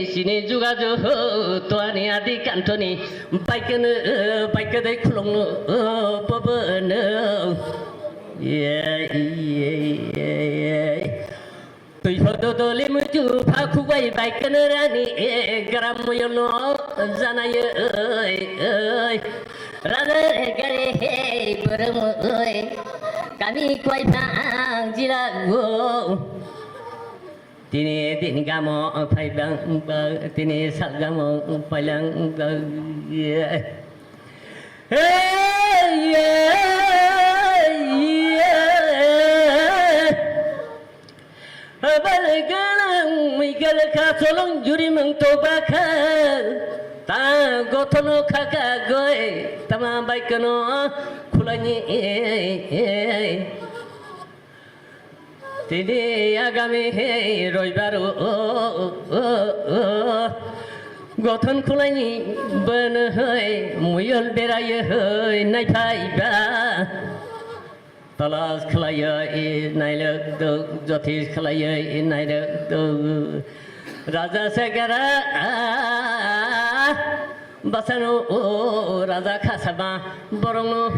sini juga jo tuani adi kantoni baik dai khulong paban tôi foto to le muju phaku bai baik rani garam yono janai ơi rada gare hey perum ơi kami kuai tang jirago tini gamo phai bang tini sal gamo palang Balagalang Miguel Katolong Juri Mengtobaka Ta Gotono Kaka Goy Tama Baikano Kulani Tidi Agami Roy Baru Goton Kulani Bernhoy Muyol Beraya Naipai Ba Talas khalaya nailak do jotis khalaya nailak do Raja Segara basano Raja Khasaba borong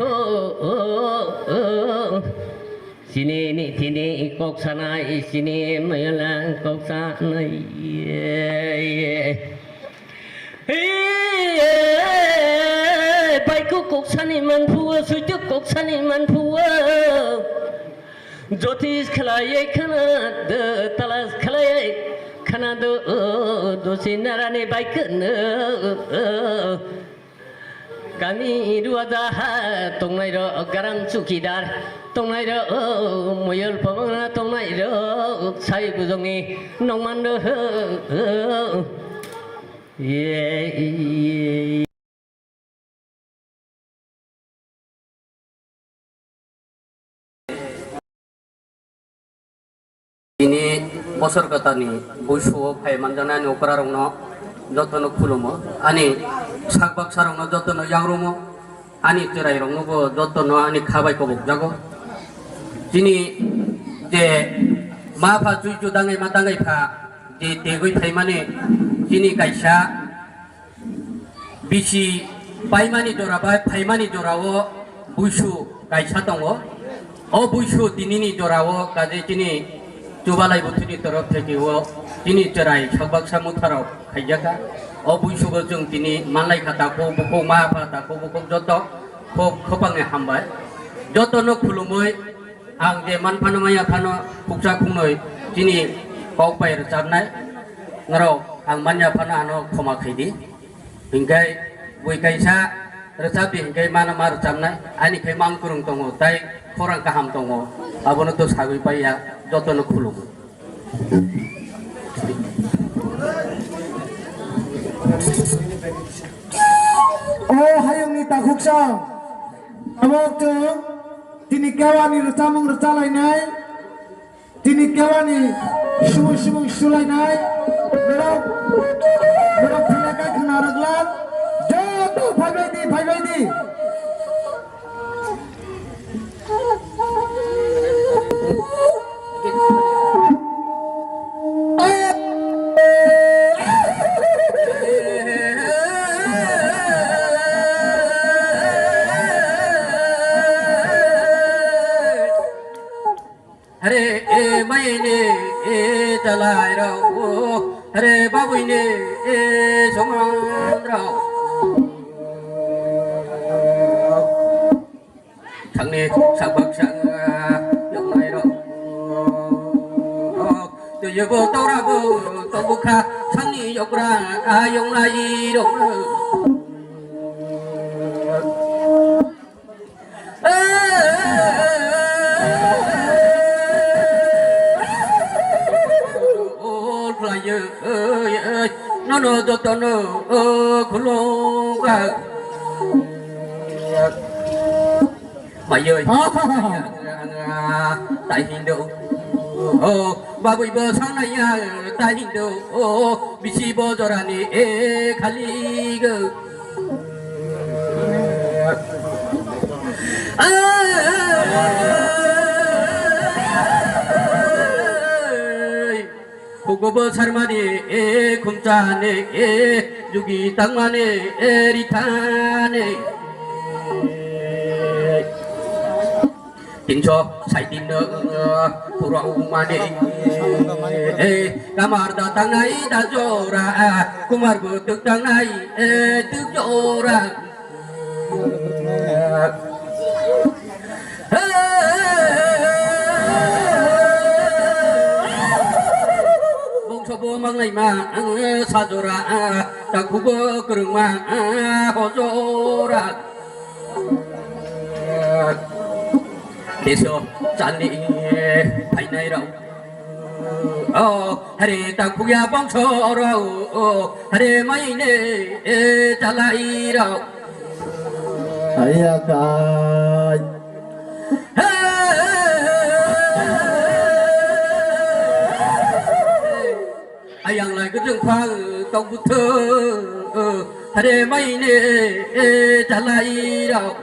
sini ni tini koksana sini mayala koksana Baiku koksani manpua sujuk koksani manpua Jotis khalaya khana de talas khalaya khana do sinarane baikna kami ruada tongnai ro garam chukidar tongnai ro moyol pamana tongnai ro sai bujongi nongman do Ini bosor kata ni busu pai manjana ni okra rongno jotono khulumo ani sakbak sarongno jotono yangrumo ani terai rongno bo jotono ani khabai ko bokjago jini je ma pha juju dangai matangai pha je tegoi pai mane jini kaisa bisi pai mani dora bai pai mani dorawo busu kaisa tongo o busu dinini dorawo kaje jini Jubalai butini terap tekiwo, ini cerai sabak samutara kajaka. Obu sugo jeng tini malai kataku buku maha kataku buku joto, kopangnya hambai. Joto no kulumoi, ang de man panamaya pano buksa kunoi, tini kau bayar carnai, ngero ang manya pana ano koma kidi. Hinggai bui kaisa resapi hinggai mana mar carnai, ani kai mangkurung tongo, tai korang kaham tongo. Abono to sagui paya. Jotono khulum oh hayong ni takuksang amok tu tini kawani recamung recalai nai tini kawani sumu sulai nai merok philaka khana raglan joto phaibai di Hare maine talai rao hare babuine somang rao thằng này sang bậc sang giống này rao từ giờ cô tao ra cô tao bốc kha thằng này giống ra giống là gì đâu nó cho nó khổ lô cả mày ơi tại hình độ bà bụi bơ sáng nay tại hình độ bị chi bơ cho ra nè khali cơ 고고버 사르마니 kum짜네 주기 땅만에 리타네 tinso sai tin pura umane kamar datang nai da jora kumar butuk dang nai tuk jora bông cho bố mang này mà sa jora ta kubo kerung ma ho jora Deso chani phải này đâu hare ta kuya bong cho đâu hare mai ne ta lại đâu Hãy ca ai yang lại cái trường khoa tông bút thơ hare mai ne ta lại đâu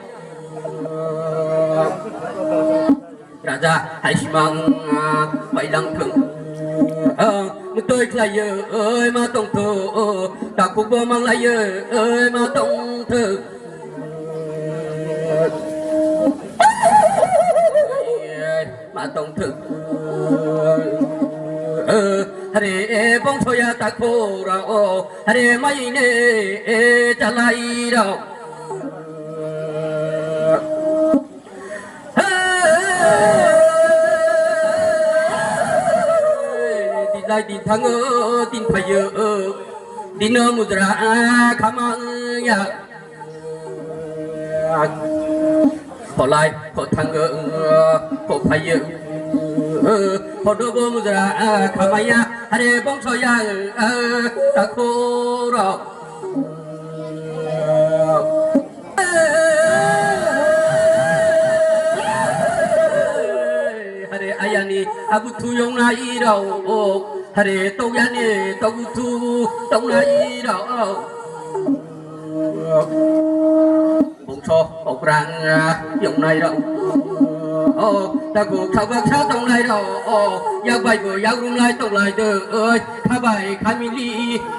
Raja hãy mang bảy đăng thượng một tôi lại ơi mà tổng thơ ta cũng bơ mang lại ơi mà tổng thơ mà tổng thơ hãy bông thôi ta khô rồi hãy mấy nè trả lại đâu lại tin thằng tin phải tin mudra khamang ya họ lại họ thằng họ phải họ đồ bom mudra khamang ya hare bong so ya ta khô rồi hare ayani abu thu yong na i đâu hare tông ya ni tông thu tông na i đâu bông so bông rang yong này đâu ta cũng thao bác thao tông này đâu ya bài vừa ya rung lại tông lại đời ơi tha bài khai mi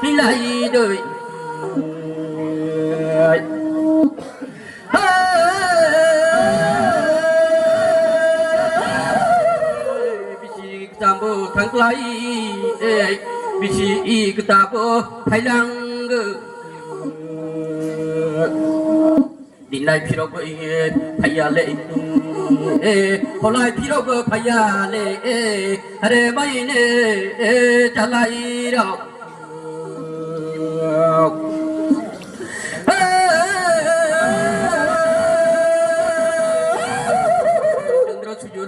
li lại đời Tambo thang lai bisi ketabo thailang dinai phirok phayale holai phirok phayale hare mai ne chalai ro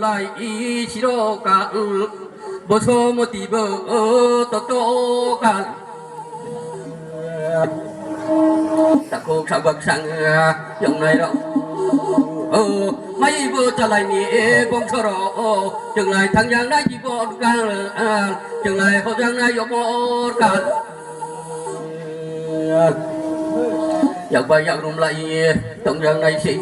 lại siro cả bố số một tỷ bơ to cả ta cô sao bậc sang dòng này đâu mấy bữa trở lại nhỉ bông sờ rõ chừng lại thằng giang này chỉ có cả chừng lại họ giang này có một cả dạo bay dạo rung lại tổng giang này xí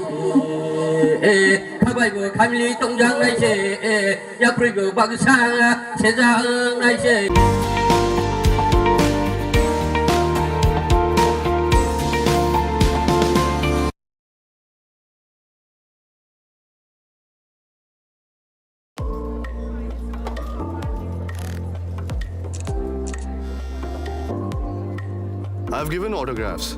khai vừa khai lý tổng giang này xí dạo bây giờ bác sang sẽ giang này xí I've given autographs.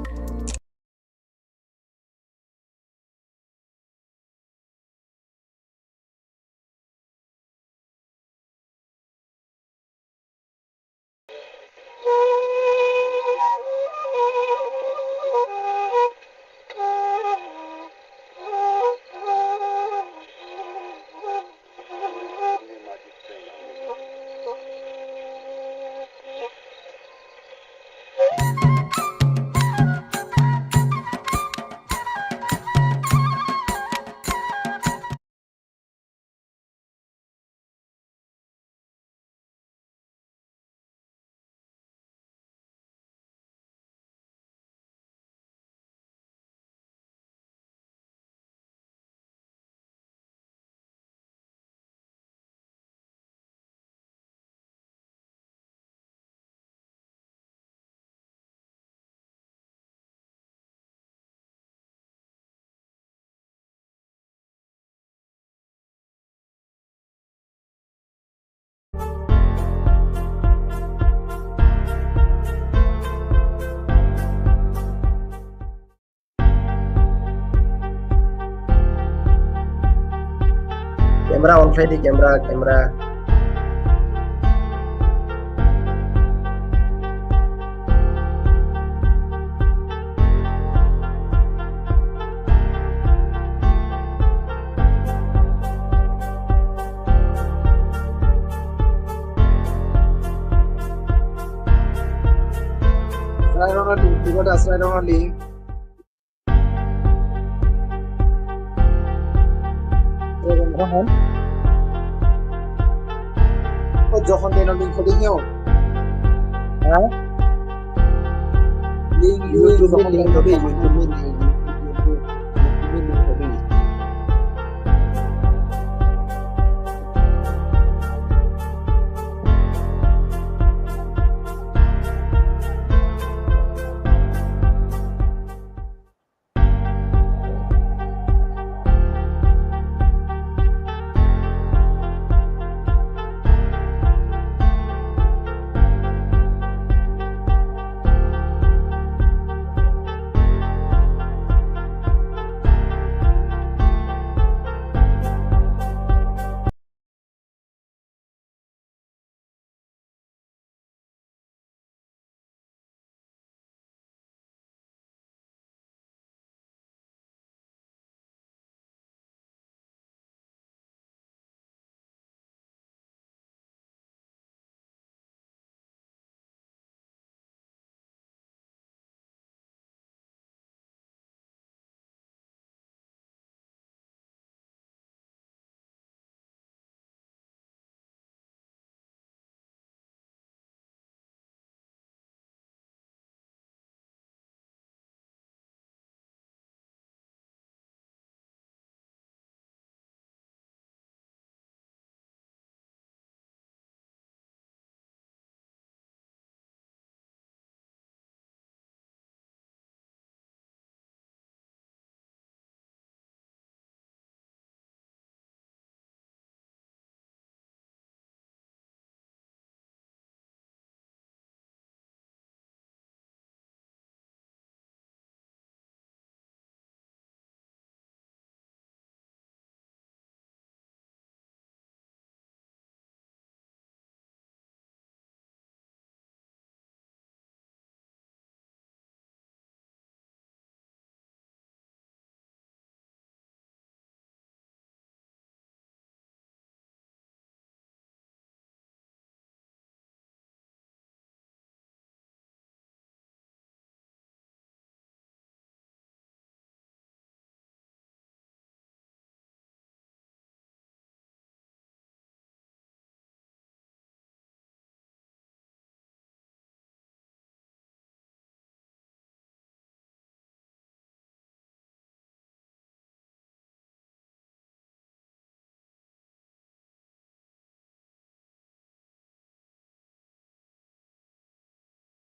Camera on Friday, camera. Slide on a link. You got a slide on a link. যখন দিন link খুলে নিও হ্যাঁ link যখন link হবে ইউটিউবে